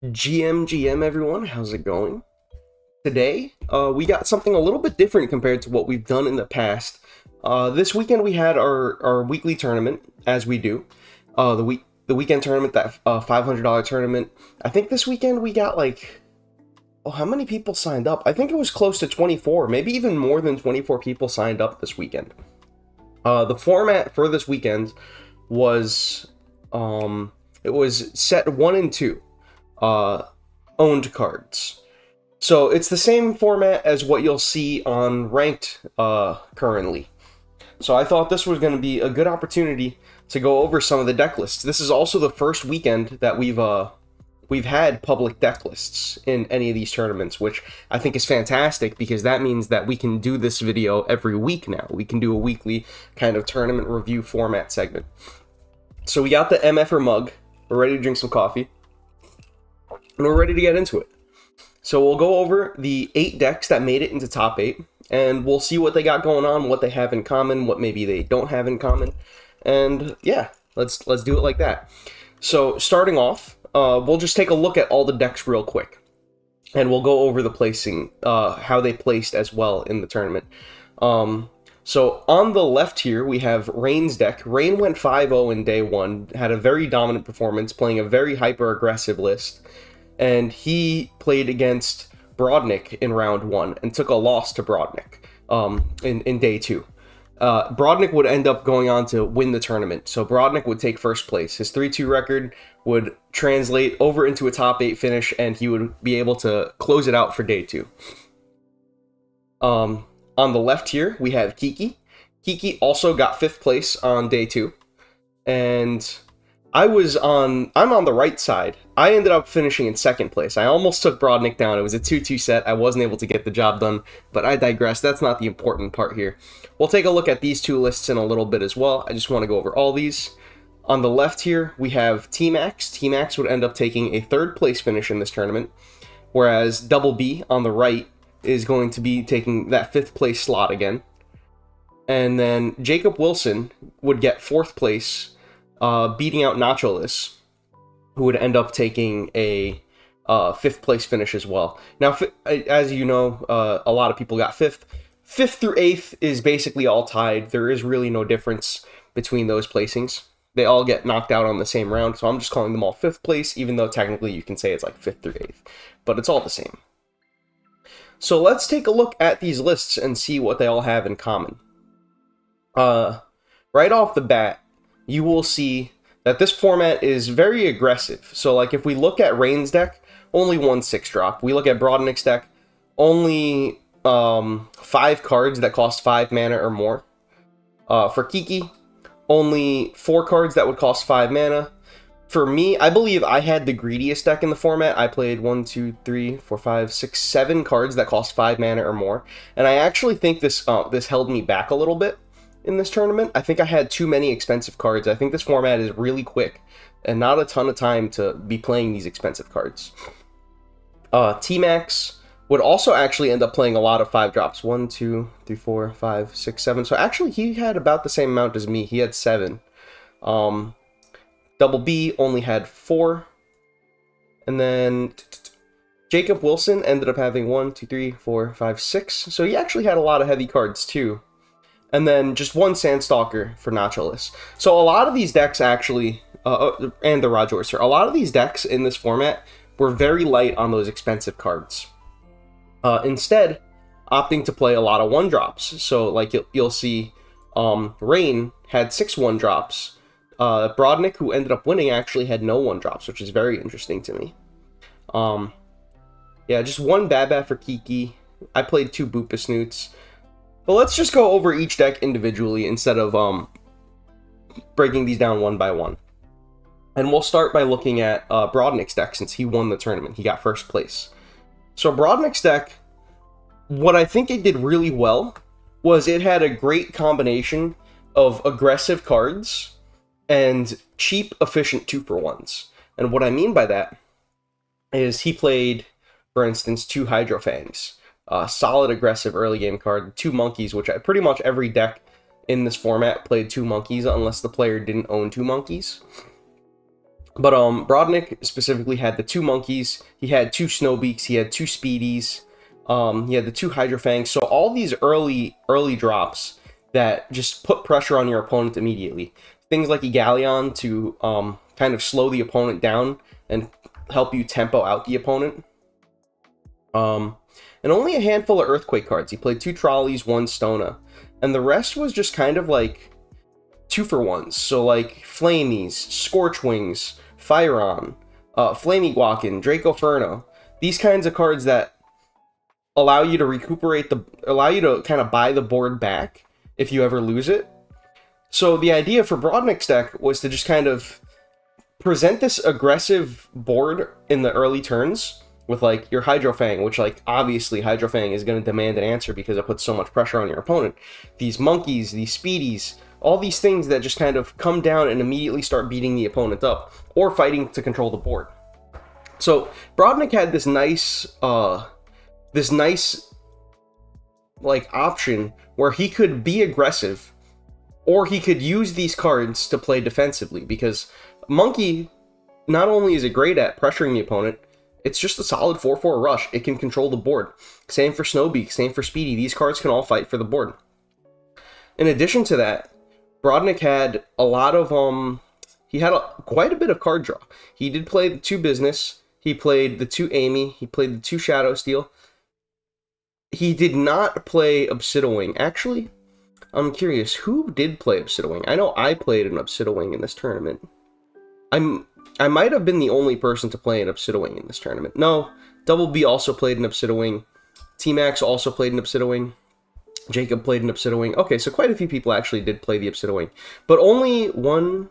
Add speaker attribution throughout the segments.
Speaker 1: GM everyone, how's it going? Today, we got something a little bit different compared to what we've done in the past. This weekend we had our weekly tournament, as we do. The weekend tournament, that $500 tournament. I think this weekend we got like, oh, how many people signed up? I think it was close to 24, maybe even more than 24 people signed up this weekend. The format for this weekend was, it was set 1 and 2. Owned cards. So it's the same format as what you'll see on Ranked currently. So I thought this was going to be a good opportunity to go over some of the deck lists. This is also the first weekend that we've had public deck lists in any of these tournaments, which I think is fantastic because that means that we can do this video every week now. We can do a weekly kind of tournament review format segment. So we got the MFR mug. We're ready to drink some coffee. And we're ready to get into it. So we'll go over the 8 decks that made it into top 8, and we'll see what they got going on, what they have in common, what maybe they don't have in common, and yeah, let's do it like that. So starting off, we'll just take a look at all the decks real quick, and we'll go over the placing, how they placed as well in the tournament. So on the left here, we have Rain's deck. Rain went 5-0 in day 1, had a very dominant performance, playing a very hyper-aggressive list. And he played against Brodnik in round 1 and took a loss to Brodnik in day 2. Brodnik would end up going on to win the tournament, so Brodnik would take first place. His 3-2 record would translate over into a top 8 finish, and he would be able to close it out for day 2. On the left here, we have Kiki. Kiki also got 5th place on day 2, and I'm on the right side. I ended up finishing in 2nd place. I almost took Brodnik down. It was a 2-2 set. I wasn't able to get the job done, but I digress. That's not the important part here. We'll take a look at these 2 lists in a little bit as well. I just want to go over all these. On the left here, we have T-Max. T-Max would end up taking a 3rd place finish in this tournament, whereas Double B on the right is going to be taking that 5th place slot again. And then Jacob Wilson would get 4th place, beating out Nacholis, who would end up taking a 5th place finish as well. Now, as you know, a lot of people got 5th. 5th through 8th is basically all tied. There is really no difference between those placings. They all get knocked out on the same round, so I'm just calling them all 5th place, even though technically you can say it's like 5th through 8th. But it's all the same. So let's take a look at these lists and see what they all have in common. Right off the bat, you will see that this format is very aggressive. So like if we look at Rain's deck, only 1 6-drop. We look at Brodnik's deck, only 5 cards that cost 5 mana or more. For Kiki, only 4 cards that would cost 5 mana. For me, I believe I had the greediest deck in the format. I played 1, 2, 3, 4, 5, 6, 7 cards that cost 5 mana or more. And I actually think this held me back a little bit in this tournament. I think I had too many expensive cards. I think this format is really quick and not a ton of time to be playing these expensive cards. T-Max would also actually end up playing a lot of 5-drops. 1, 2, 3, 4, 5, 6, 7. So actually he had about the same amount as me. He had 7. Double B only had 4. And then Jacob Wilson ended up having 1, 2, 3, 4, 5, 6. So he actually had a lot of heavy cards too. And then just 1 Sandstalker for Nacholis. So a lot of these decks actually, and the Raj Oyster, a lot of these decks in this format were very light on those expensive cards. Instead, opting to play a lot of 1-drops. So like you'll see Rain had 6 1-drops. Brodnik, who ended up winning, actually had no 1-drops, which is very interesting to me. Yeah, just 1 Babat for Kiki. I played 2 Boopasnoots. But let's just go over each deck individually instead of breaking these down one by one. And we'll start by looking at Brodnik's deck since he won the tournament. He got 1st place. So Brodnik's deck, what I think it did really well was it had a great combination of aggressive cards and cheap, efficient 2-for-1s. And what I mean by that is he played, for instance, 2 Hydrofangs. Solid aggressive early game card, 2 Monkeys, which pretty much every deck in this format played 2 Monkeys unless the player didn't own 2 Monkeys. But Brodnik specifically had the 2 monkeys, he had 2 snowbeaks, he had 2 speedies, he had the 2 hydrofangs. So all these early drops that just put pressure on your opponent immediately. Things like Egalion to kind of slow the opponent down and help you tempo out the opponent. And only a handful of Earthquake cards. He played 2 Trolleys, 1 Stona. And the rest was just kind of like 2-for-1s. So like Flamies, Scorchwings, Firon, Flamiguakin, Dracoferno. These kinds of cards that allow you to recuperate allow you to kind of buy the board back if you ever lose it. So the idea for Brodnik's deck was to just kind of present this aggressive board in the early turns with like your Hydrofang, which like obviously Hydrofang is going to demand an answer because it puts so much pressure on your opponent. These monkeys, these speedies, all these things that just kind of come down and immediately start beating the opponent up or fighting to control the board. So Brodnik had this nice like option where he could be aggressive or he could use these cards to play defensively, because Monkey not only is it great at pressuring the opponent, it's just a solid 4/4 rush. It can control the board. Same for Snowbeak, same for Speedy. These cards can all fight for the board. In addition to that, Brodnik had a lot of he had quite a bit of card draw. He did play the 2 Business, he played the 2 Ammy, he played the 2 Shadowsteel. He did not play Obsidiwing. Actually, I'm curious, who did play Obsidiwing? I know I played an Obsidiwing in this tournament. I might have been the only person to play an Obsidiwing in this tournament. No, Double B also played an Obsidiwing. T-Max also played an Obsidiwing. Jacob played an Obsidiwing. Okay, so quite a few people actually did play the Obsidiwing. But only 1,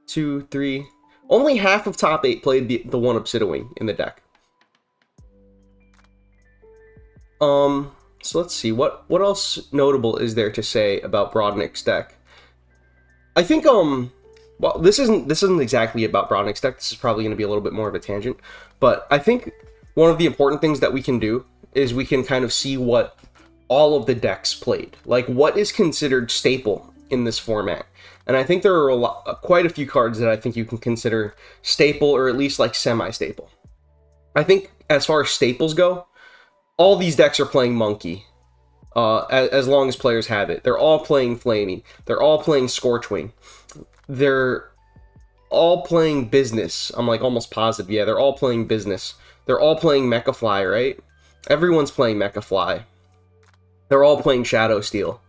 Speaker 1: 2, 3... Only half of top 8 played the 1 Obsidiwing in the deck. So let's see, what else notable is there to say about Brodnik's deck? I think, well, this isn't exactly about Brodnik's deck. This is probably going to be a little bit more of a tangent. But I think one of the important things that we can do is we can kind of see what all of the decks played. Like, what is considered staple in this format. And I think there are quite a few cards that I think you can consider staple, or at least like semi-staple. I think as far as staples go, all these decks are playing Monkey, as long as players have it. They're all playing Flamey. They're all playing Scorchwing. They're all playing Business. I'm like almost positive. Yeah, they're all playing Business. They're all playing Mechafly, right? Everyone's playing Mechafly. They're all playing Shadowsteel.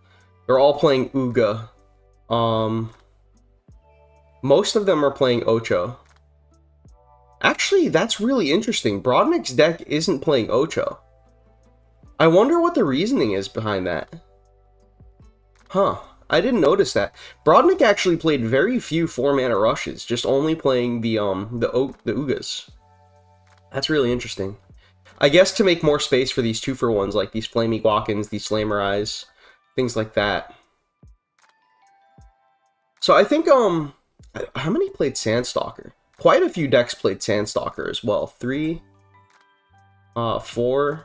Speaker 1: They're all playing Uga. Most of them are playing Ocho. Actually, that's really interesting. Brodnik's deck isn't playing Ocho. I wonder what the reasoning is behind that. Huh. I didn't notice that. Brodnik actually played very few 4-mana rushes, just only playing the Ugas. That's really interesting. I guess to make more space for these 2-for-1s, like these Flamiguakins, these Flamer Eyes, things like that. So I think, how many played Sandstalker? Quite a few decks played Sandstalker as well. 3, 4,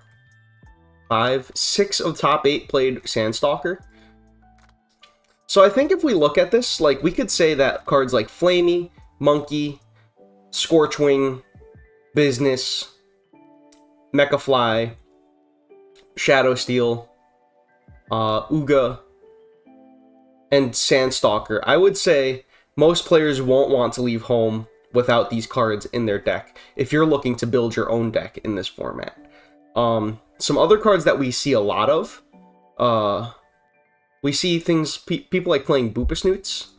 Speaker 1: 5, 6 of top 8 played Sandstalker. So I think if we look at this, like, we could say that cards like Flamey, Monkey, Scorchwing, Business, Mechafly, Shadowsteel, Uga, and Sandstalker, I would say most players won't want to leave home without these cards in their deck if you're looking to build your own deck in this format. Some other cards that we see a lot of, we see things, people like playing Boopasnoots.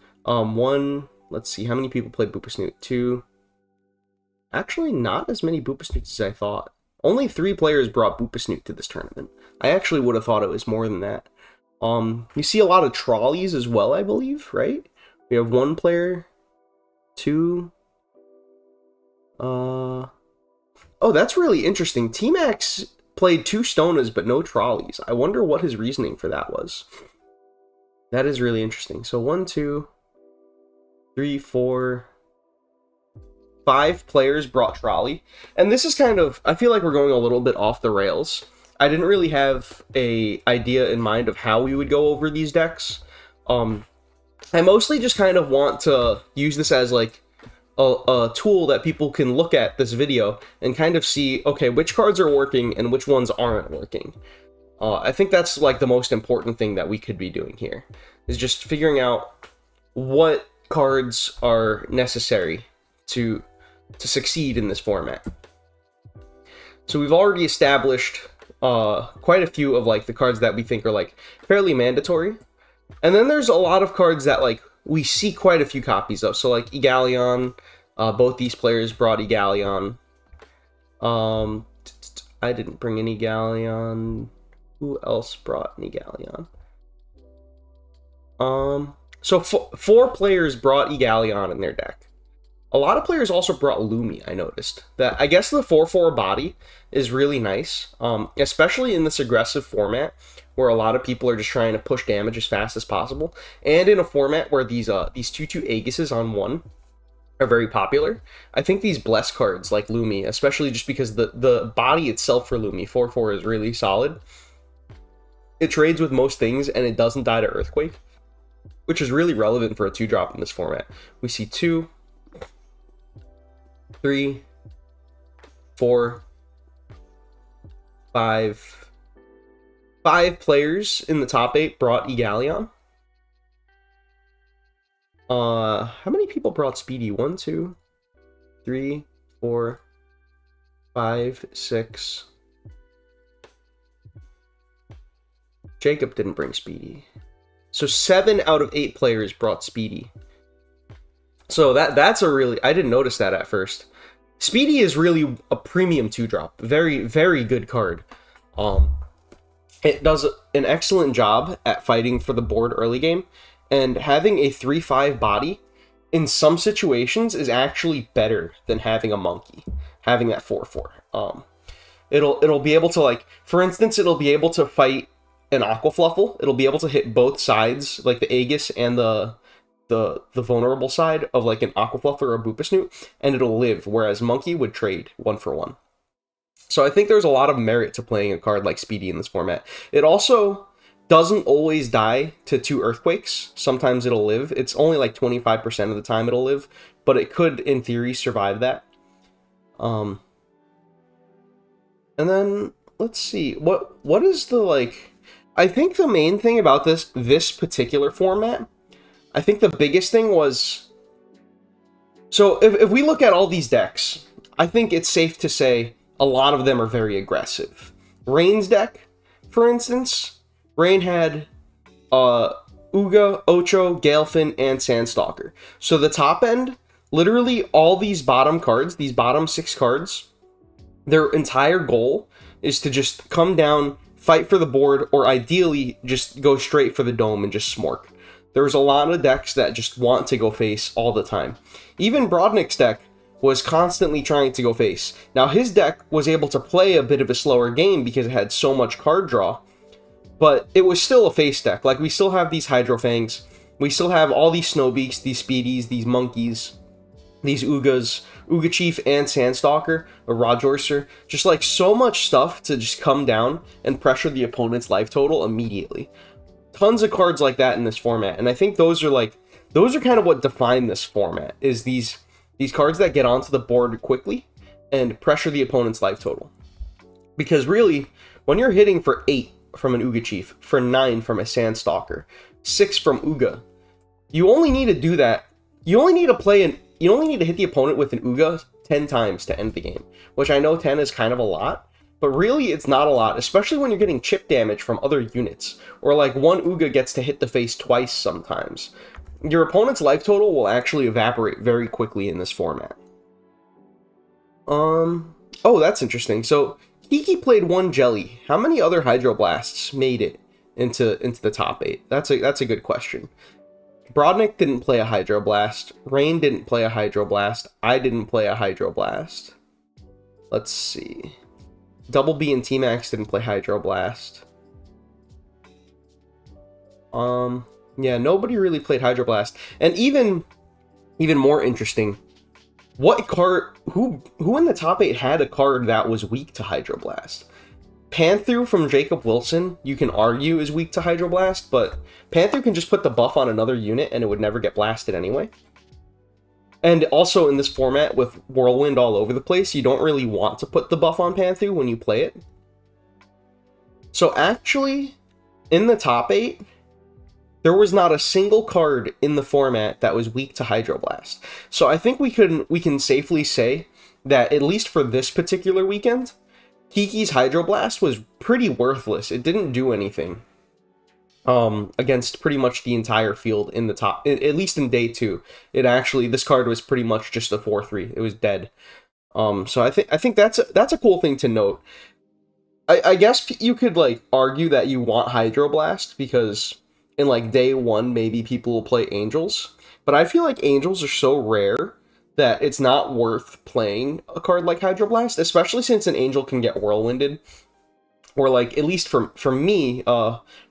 Speaker 1: Let's see, how many people played Boopasnoot? 2. Actually, not as many Boopasnoots as I thought. Only 3 players brought Boopasnoot to this tournament. I actually would have thought it was more than that. You see a lot of Trolleys as well, I believe, right? We have 1 player, 2. Oh, that's really interesting. T-Max played 2 Stonas, but no Trolleys. I wonder what his reasoning for that was. That is really interesting. So 1, 2, 3, 4, 5 players brought Trolley. And this is kind of, I feel like we're going a little bit off the rails. I didn't really have an idea in mind of how we would go over these decks. I mostly just kind of want to use this as like a tool that people can look at this video and kind of see, okay, which cards are working and which ones aren't working. I think that's like the most important thing that we could be doing here, is just figuring out what cards are necessary to succeed in this format. So we've already established quite a few of like the cards that we think are like fairly mandatory, and then there's a lot of cards that like we see quite a few copies of. So like Egalion, both these players brought Egalion. I didn't bring an Egalion. Who else brought an Egalion? So four players brought Egalion in their deck. A lot of players also brought Lumi, I noticed. That I guess the 4/4 body is really nice, especially in this aggressive format where a lot of people are just trying to push damage as fast as possible, and in a format where these 2/2 Aegises on one are very popular. I think these Bless cards like Lumi, especially just because the body itself for Lumi, 4/4, is really solid. It trades with most things, and it doesn't die to Earthquake, which is really relevant for a 2-drop in this format. We see 2, 3, 4, 5. 5 players in the top 8 brought Egalion. How many people brought Speedy? 1, 2, 3, 4, 5, 6. Jacob didn't bring Speedy. So 7 out of 8 players brought Speedy. So that's a really... I didn't notice that at first. Speedy is really a premium 2-drop. Very, very good card. It does an excellent job at fighting for the board early game, and having a 3/5 body in some situations is actually better than having a monkey, having that 4/4. It'll be able to, like, for instance, it'll be able to fight an Aquafluffle. It'll be able to hit both sides, like the Aegis and the vulnerable side of like an Aquafluffle or a Boopasnoot, and it'll live, whereas Monkey would trade 1 for 1. So I think there's a lot of merit to playing a card like Speedy in this format. It also doesn't always die to 2 Earthquakes. Sometimes it'll live. It's only like 25% of the time it'll live, but it could, in theory, survive that. And then, let's see. What is the, like... I think the main thing about this particular format, I think the biggest thing was... So, if we look at all these decks, I think it's safe to say a lot of them are very aggressive. Rain's deck, for instance, Rain had Uga, Ocho, Galefin, and Sandstalker. So the top end, literally all these bottom cards, these bottom 6 cards, their entire goal is to just come down, fight for the board, or ideally just go straight for the dome and just smork. There's a lot of decks that just want to go face all the time. Even Brodnick's deck was constantly trying to go face. Now his deck was able to play a bit of a slower game because it had so much card draw, but it was still a face deck. Like, we still have these Hydrofangs, we still have all these Snowbeaks, these Speedies, these Monkeys, these Ugas, Uga Chief and Sandstalker, or Rajorcer, just like so much stuff to just come down and pressure the opponent's life total immediately. Tons of cards like that in this format, and I think those are kind of what define this format, is these cards that get onto the board quickly and pressure the opponent's life total. Because really, when you're hitting for 8 from an Uga Chief, for 9 from a Sandstalker, 6 from Uga, you only need to do that. You only need to hit the opponent with an Uga 10 times to end the game, which I know 10 is kind of a lot, but really it's not a lot, especially when you're getting chip damage from other units, or like one Uga gets to hit the face twice sometimes. Your opponent's life total will actually evaporate very quickly in this format. Oh, that's interesting. So Kiki played 1 Jelly. How many other Hydroblasts made it into the top 8? That's a good question. Brodnick didn't play a Hydroblast. Rain didn't play a Hydroblast. I didn't play a Hydroblast. Let's see. Double B and T-Max didn't play Hydroblast. Yeah, nobody really played Hydroblast. And even more interesting, what card, who in the top 8 had a card that was weak to Hydroblast? Panther from Jacob Wilson, you can argue, is weak to Hydroblast, but Panther can just put the buff on another unit and it would never get blasted anyway. And also in this format with Whirlwind all over the place, you don't really want to put the buff on Panther when you play it. So actually, in the top 8, there was not a single card in the format that was weak to Hydroblast. So I think we can safely say that, at least for this particular weekend, Kiki's Hydroblast was pretty worthless. It didn't do anything against pretty much the entire field in the top, at least in day 2. This card was pretty much just a 4/3. It was dead. So I think that's a cool thing to note. I guess you could like argue that you want Hydroblast because in like day 1 maybe people will play Angels, but I feel like Angels are so rare that it's not worth playing a card like Hydroblast, especially since an Angel can get Whirlwinded. Or like, at least for me,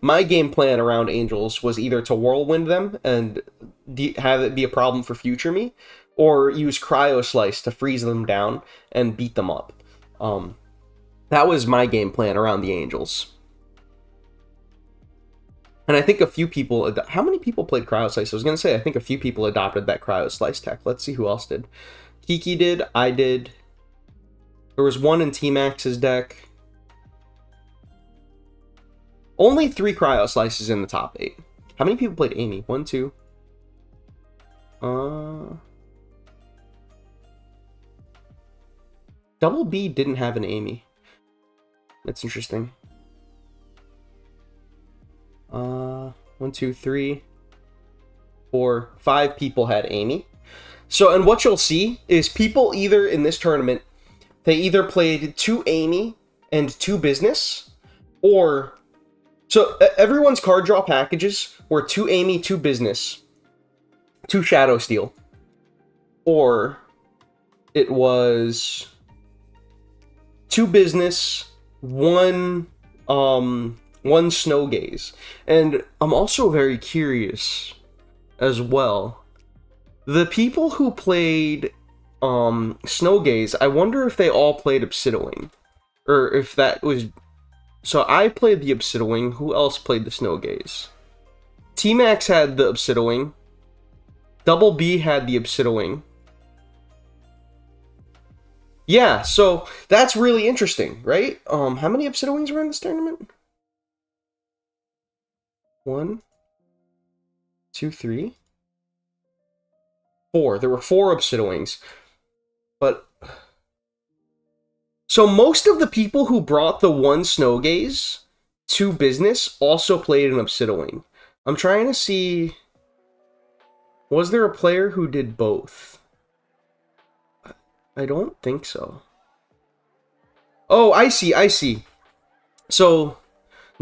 Speaker 1: my game plan around Angels was either to Whirlwind them and have it be a problem for future me, or use Cryo Slice to freeze them down and beat them up. That was my game plan around the Angels. And I think a few people... How many people played Cryo Slice? I was going to say, I think a few people adopted that Cryo Slice tech. Let's see who else did. Kiki did. I did. There was one in T-Max's deck. Only 3 Cryo Slices in the top 8. How many people played Ammy? 1, 2. Double B didn't have an Ammy. That's interesting. 1, 2, 3, 4, 5 people had Ammy. So, and what you'll see is people either in this tournament, they either played 2 Ammy and 2 Business, or... So, everyone's card draw packages were 2 Ammy, 2 Business, 2 Shadowsteel, or it was 2 Business, 1 Snow Gaze. And I'm also very curious as well. The people who played Snow Gaze, I wonder if they all played Obsidian, or if that was... So I played the Obsidian. Who else played the Snow Gaze? T-Max had the Obsidian. Double B had the Obsidian. Yeah, so that's really interesting, right? How many Obsidians were in this tournament? 1, 2, 3, 4. There were 4 Obsidians. But... So most of the people who brought the 1 Snow Gaze to Business also played an Obsidian. I'm trying to see... Was there a player who did both? I don't think so. Oh, I see. So,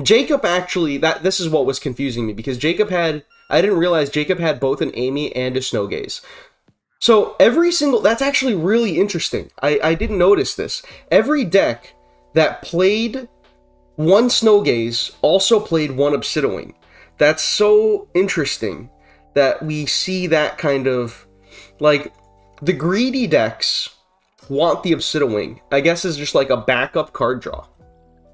Speaker 1: Jacob actually... This is what was confusing me, because Jacob had... I didn't realize Jacob had both an Ammy and a Snow Gaze. So, every single... That's actually really interesting. I didn't notice this. Every deck that played 1 Snow Gaze also played 1 Obsidian. That's so interesting that we see that kind of... Like, the greedy decks want the Obsidian. I guess is just like a backup card draw.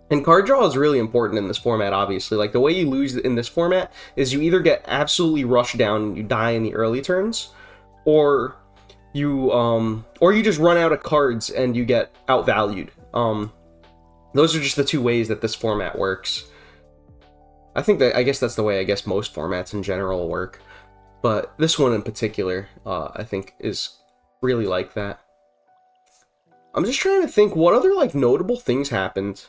Speaker 1: And card draw is really important in this format, obviously. Like, the way you lose in this format is you either get absolutely rushed down and you die in the early turns, or you just run out of cards and you get outvalued. Those are just the 2 ways that this format works. I guess that's the way most formats in general work. But this one in particular, I think is really like that. I'm just trying to think what other like notable things happened.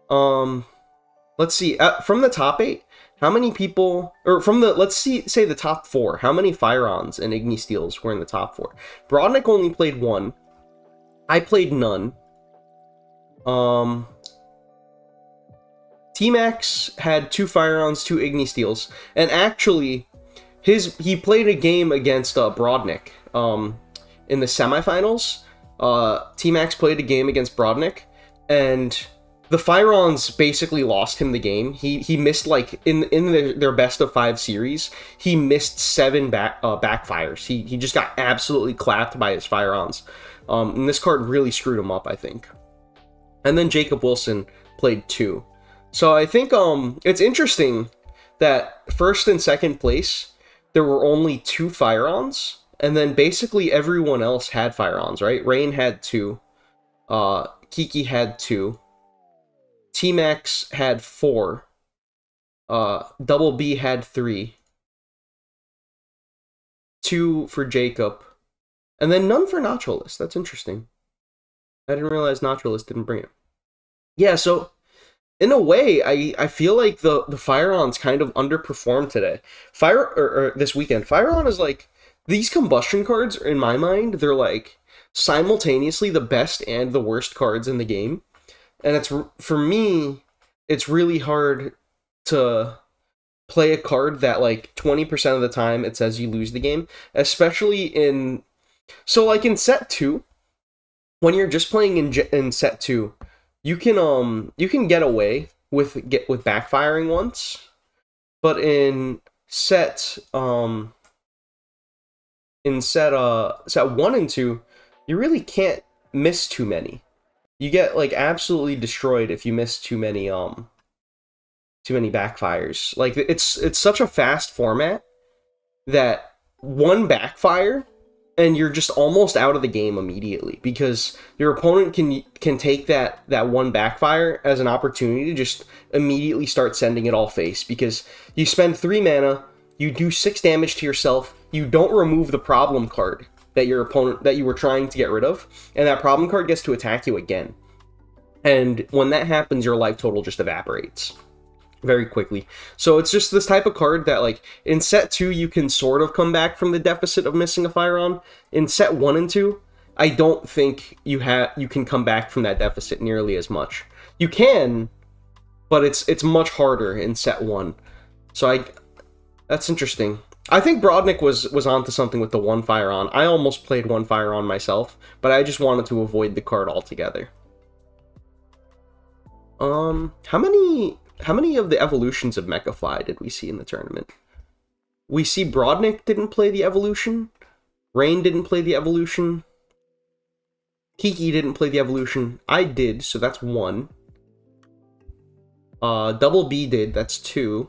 Speaker 1: Let's see. From the top 8, how many people, or from the, let's say the top 4, how many Fire-Ons and Igni-Steels were in the top 4? Brodnik only played 1. I played none. T-Max had 2 Fire-Ons, 2 Igni-Steels, and actually, he played a game against Brodnik in the semifinals. T-Max played a game against Brodnik, and the Fire-Ons basically lost him the game. He missed, like, in their best of 5 series, he missed 7 backfires. He just got absolutely clapped by his Fire-Ons. And this card really screwed him up, I think. And then Jacob Wilson played 2. So I think it's interesting that first and second place, there were only 2 Fire-Ons. And then basically everyone else had Fire-Ons, right? Rain had 2. Kiki had 2. T-Max had 4. Double B had 3. 2 for Jacob. And then none for Naturalist. That's interesting. I didn't realize Naturalist didn't bring it. Yeah, so in a way, I feel like the Fire-Ons kind of underperformed today. Or this weekend. Fire-On is like, these combustion cards, in my mind, they're like simultaneously the best and the worst cards in the game. And it's, for me, it's really hard to play a card that like 20% of the time it says you lose the game, especially in, so like in set 2, when you're just playing in set 2, you can get away with backfiring once, but in set 1 and 2, you really can't miss too many. You get like absolutely destroyed if you miss too many backfires. Like it's such a fast format that one backfire and you're just almost out of the game immediately, because your opponent can take that one backfire as an opportunity to just immediately start sending it all face, because you spend 3 mana, you do 6 damage to yourself, you don't remove the problem card that your opponent that you were trying to get rid of, and that problem card gets to attack you again. And when that happens, your life total just evaporates very quickly. So it's just this type of card that, like, in set 2, you can sort of come back from the deficit of missing a Fire-On. In set 1 and 2, I don't think you can come back from that deficit nearly as much. You can, but it's much harder in set 1. So that's interesting. I think Brodnik was onto something with the 1 Fire-On. I almost played 1 Fire-On myself, but I just wanted to avoid the card altogether. How many of the evolutions of Mechafly did we see in the tournament? We see Brodnik didn't play the evolution. Rain didn't play the evolution. Kiki didn't play the evolution. I did, so that's 1. Double B did, that's 2.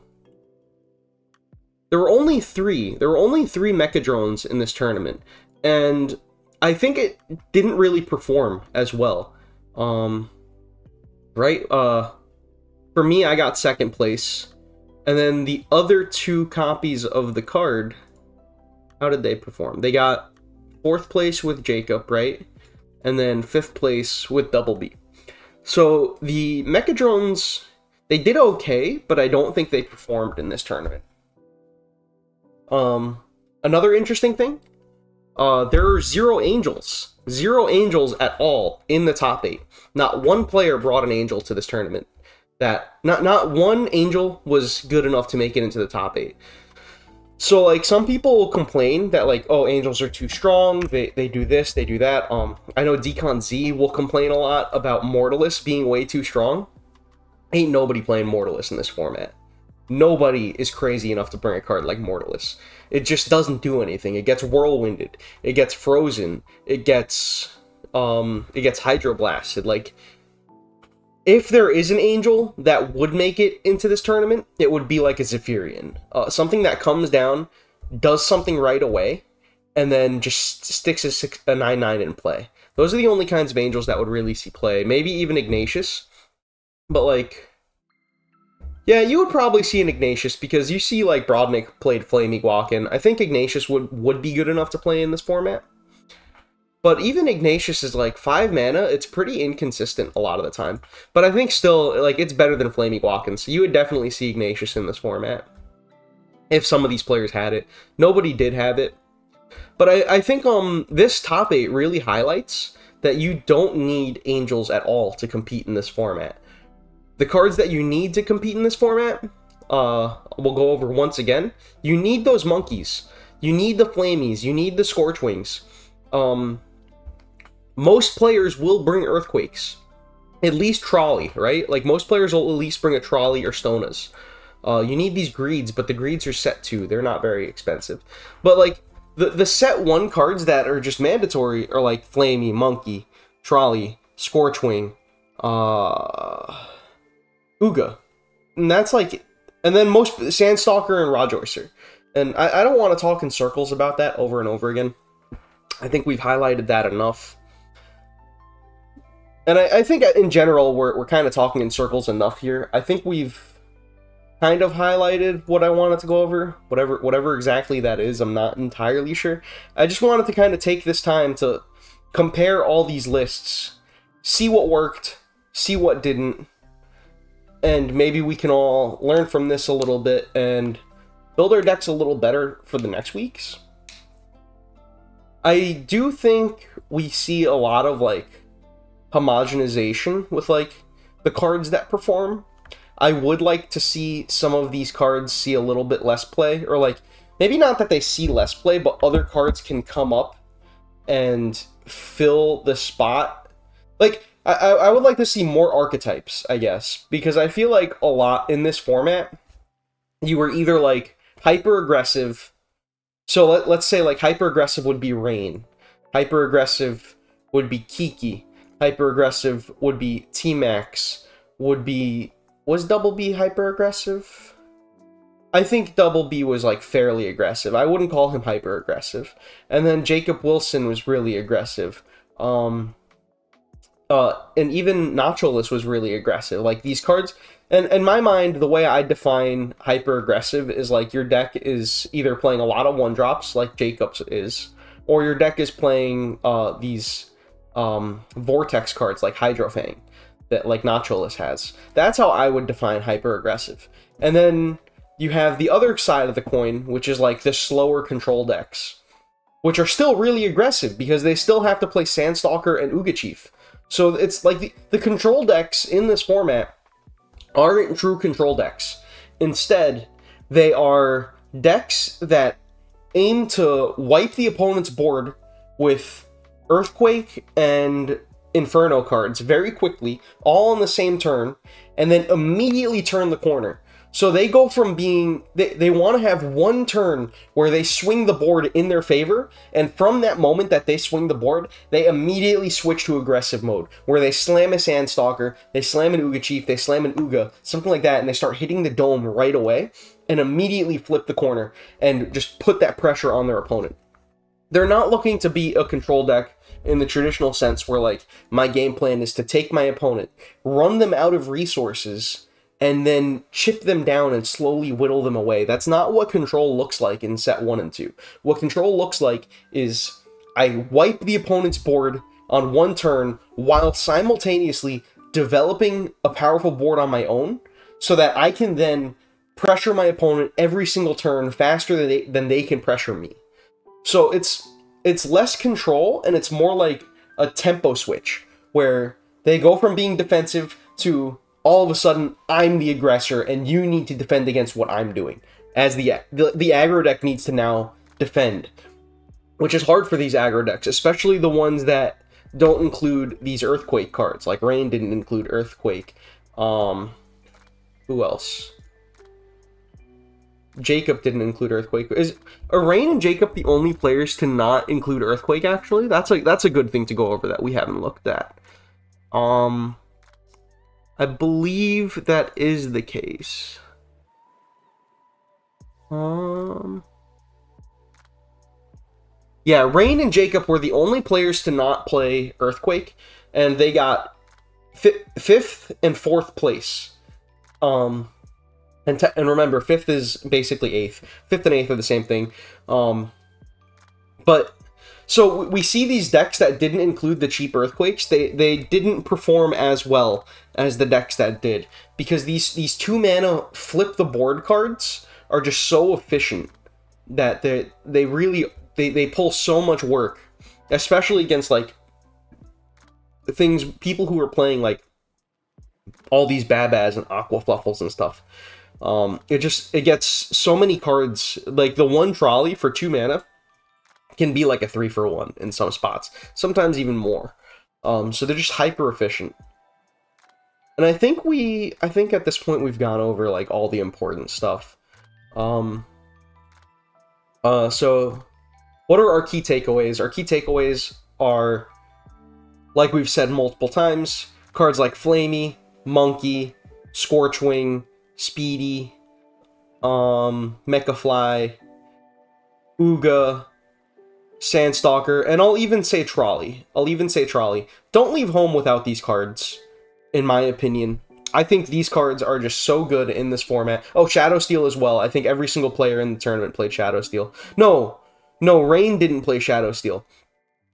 Speaker 1: There were only 3. There were only 3 Mechadrones in this tournament, and I think it didn't really perform as well. Right? For me, I got 2nd place, and then the other 2 copies of the card, how did they perform? They got 4th place with Jacob, right? And then 5th place with Double B. So the Mechadrones, they did okay, but I don't think they performed in this tournament. Another interesting thing, there are 0 angels. 0 angels at all in the top 8. Not one player brought an angel to this tournament. Not one angel was good enough to make it into the top 8. So, like, some people will complain that, like, oh, angels are too strong, they do this, they do that. I know Decon Z will complain a lot about Mortalis being way too strong. Ain't nobody playing Mortalis in this format. Nobody is crazy enough to bring a card like Mortalis. It just doesn't do anything. It gets whirlwinded. It gets frozen. It gets hydroblasted. Like, if there is an angel that would make it into this tournament, it would be like a Zephyrian. Something that comes down, does something right away, and then just sticks a 9/9 in play. Those are the only kinds of angels that would really see play. Maybe even Ignatius. But, like, yeah, you would probably see an Ignatius, because you see, like, Brodnik played Flame Iguacan. I think Ignatius would be good enough to play in this format. But even Ignatius is like 5 mana, it's pretty inconsistent a lot of the time. But I think still, like, it's better than Flame Iguacan, so you would definitely see Ignatius in this format. If some of these players had it. Nobody did have it. But I think this top 8 really highlights that you don't need angels at all to compete in this format. The cards that you need to compete in this format, we'll go over once again. You need those monkeys. You need the flamies. You need the Scorchwings. Most players will bring Earthquakes. At least Trolley, right? Like, most players will at least bring a Trolley or Stonas. You need these Greeds, but the Greeds are set 2. They're not very expensive. But, like, the set 1 cards that are just mandatory are, like, Flamey, Monkey, Trolley, Scorchwing, Uga. And that's, like... And then most... Sandstalker and Rajorcer. And I don't want to talk in circles about that over and over again. I think we've highlighted that enough. And I think in general, we're kind of talking in circles enough here. I think we've kind of highlighted what I wanted to go over. Whatever exactly that is, I'm not entirely sure. I just wanted to kind of take this time to compare all these lists, see what worked, see what didn't, and maybe we can all learn from this a little bit and build our decks a little better for the next weeks. I do think we see a lot of, like, homogenization with, like, the cards that perform. I would like to see some of these cards see a little bit less play, or, like, maybe not that they see less play, but other cards can come up and fill the spot. Like, I would like to see more archetypes, I guess, because I feel like a lot in this format, you were either, like, hyper-aggressive. So let's say, like, hyper-aggressive would be Rain. Hyper-aggressive would be Kiki. Hyper-aggressive would be T-Max. Was Double B hyper-aggressive? I think Double B was, like, fairly aggressive. I wouldn't call him hyper-aggressive. And then Jacob Wilson was really aggressive. And even Nacholis was really aggressive. Like, these cards... And in my mind, the way I define hyper-aggressive is, like, your deck is either playing a lot of one-drops, like Jacob's is, or your deck is playing these Vortex cards, like Hydrofang, that, like, Nacholis has. That's how I would define hyper-aggressive. And then you have the other side of the coin, which is, like, the slower control decks, which are still really aggressive, because they still have to play Sandstalker and Uga Chief. So it's, like, the control decks in this format aren't true control decks. Instead, they are decks that aim to wipe the opponent's board with Earthquake and Inferno cards very quickly, all on the same turn, and then immediately turn the corner. So they go from being... They want to have one turn where they swing the board in their favor, and from that moment that they swing the board, they immediately switch to aggressive mode, where they slam a Sandstalker, they slam an Uga Chief, they slam an Uga, something like that, and they start hitting the dome right away, and immediately flip the corner, and just put that pressure on their opponent. They're not looking to be a control deck in the traditional sense, where, like, my game plan is to take my opponent, run them out of resources, and then chip them down and slowly whittle them away. That's not what control looks like in set 1 and 2. What control looks like is I wipe the opponent's board on one turn while simultaneously developing a powerful board on my own, so that I can then pressure my opponent every single turn faster than they can pressure me. So it's less control, and it's more like a tempo switch, where they go from being defensive to... all of a sudden, I'm the aggressor, and you need to defend against what I'm doing. As the aggro deck needs to now defend, which is hard for these aggro decks, especially the ones that don't include these Earthquake cards. Like, Rain didn't include Earthquake. Who else? Jacob didn't include Earthquake. Are Rain and Jacob the only players to not include Earthquake, actually? That's a good thing to go over that we haven't looked at. I believe that is the case. Yeah, Rain and Jacob were the only players to not play Earthquake, and they got 5th and 4th place. And remember, 5th is basically 8th. 5th and 8th are the same thing. But... so we see these decks that didn't include the cheap Earthquakes, they didn't perform as well as the decks that did, because these 2-mana flip the board cards are just so efficient that they really pull so much work, especially against, like, people who are playing, like, all these Babas and Aqua Fluffles and stuff. It gets so many cards. Like, the one trolley for 2 mana can be like a 3-for-1 in some spots, sometimes even more. So they're just hyper efficient. And I think at this point we've gone over, like, all the important stuff. So what are our key takeaways? Our key takeaways are, like we've said multiple times, cards like Flamey, Monkey, Scorchwing, Speedy, Mechafly, Uga, Sandstalker, and I'll even say Trolley. Don't leave home without these cards, in my opinion. I think these cards are just so good in this format. Oh, Shadowsteel as well. I think every single player in the tournament played Shadowsteel. No, Rain didn't play Shadowsteel,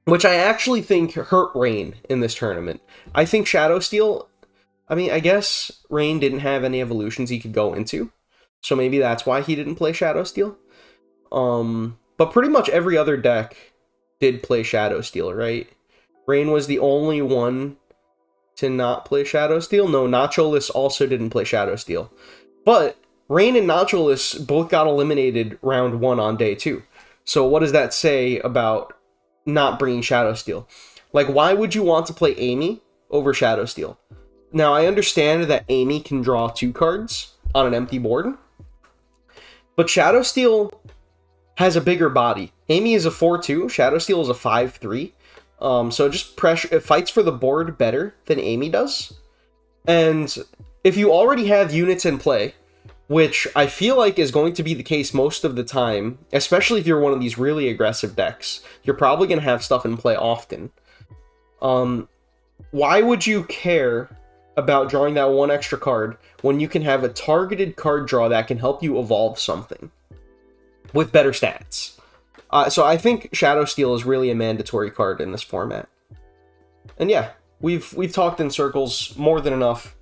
Speaker 1: which I actually think hurt Rain in this tournament. I think Shadowsteel, I mean, I guess Rain didn't have any evolutions he could go into, so maybe that's why he didn't play Shadowsteel. But pretty much every other deck did play Shadowsteel, right? Rain was the only one to not play Shadowsteel. No, Nacholis also didn't play Shadowsteel. But Rain and Nacholis both got eliminated round 1 on day 2. So what does that say about not bringing Shadowsteel? Like, why would you want to play Ammy over Shadowsteel? Now, I understand that Ammy can draw 2 cards on an empty board, but Shadowsteel has a bigger body. Ammy is a 4-2, Shadowsteel is a 5-3. So it fights for the board better than Ammy does. And if you already have units in play, which I feel like is going to be the case most of the time, especially if you're one of these really aggressive decks, you're probably going to have stuff in play often. Why would you care about drawing that 1 extra card when you can have a targeted card draw that can help you evolve something with better stats? So I think Shadowsteel is really a mandatory card in this format. And yeah, we've talked in circles more than enough.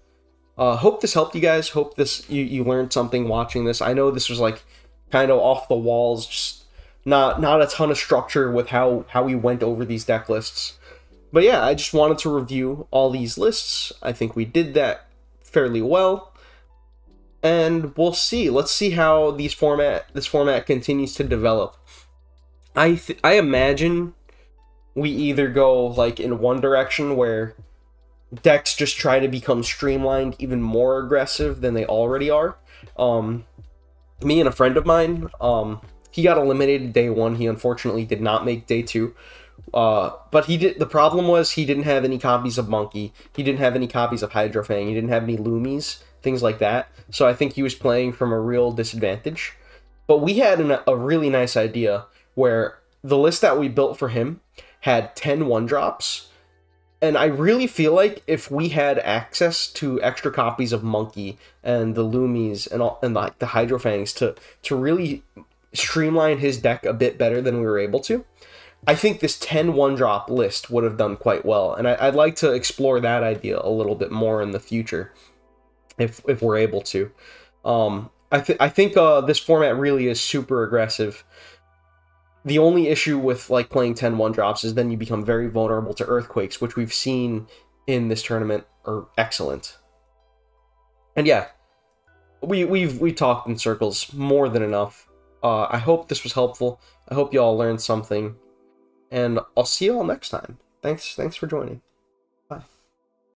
Speaker 1: Hope this helped you guys. Hope you learned something watching this. I know this was like kind of off the walls, just not a ton of structure with how we went over these deck lists. But yeah, I just wanted to review all these lists. I think we did that fairly well. And we'll see. Let's see how this format continues to develop. I imagine we either go like in one direction where decks just try to become streamlined, even more aggressive than they already are. Me and a friend of mine, he got eliminated day 1. He unfortunately did not make day 2. But the problem was he didn't have any copies of Monkey. He didn't have any copies of Hydrofang. He didn't have any Loomies, things like that. So I think he was playing from a real disadvantage. But we had a really nice idea where the list that we built for him had 10 1-drops. And I really feel like if we had access to extra copies of Monkey and the Loomies and like the Hydrofangs to really streamline his deck a bit better than we were able to, I think this 10 1-drop list would have done quite well. And I'd like to explore that idea a little bit more in the future if we're able to. I think this format really is super aggressive. The only issue with like playing 10 1-drops is then you become very vulnerable to earthquakes, which we've seen in this tournament are excellent. And yeah, we've talked in circles more than enough. I hope this was helpful. I hope you all learned something, and I'll see you all next time. Thanks for joining.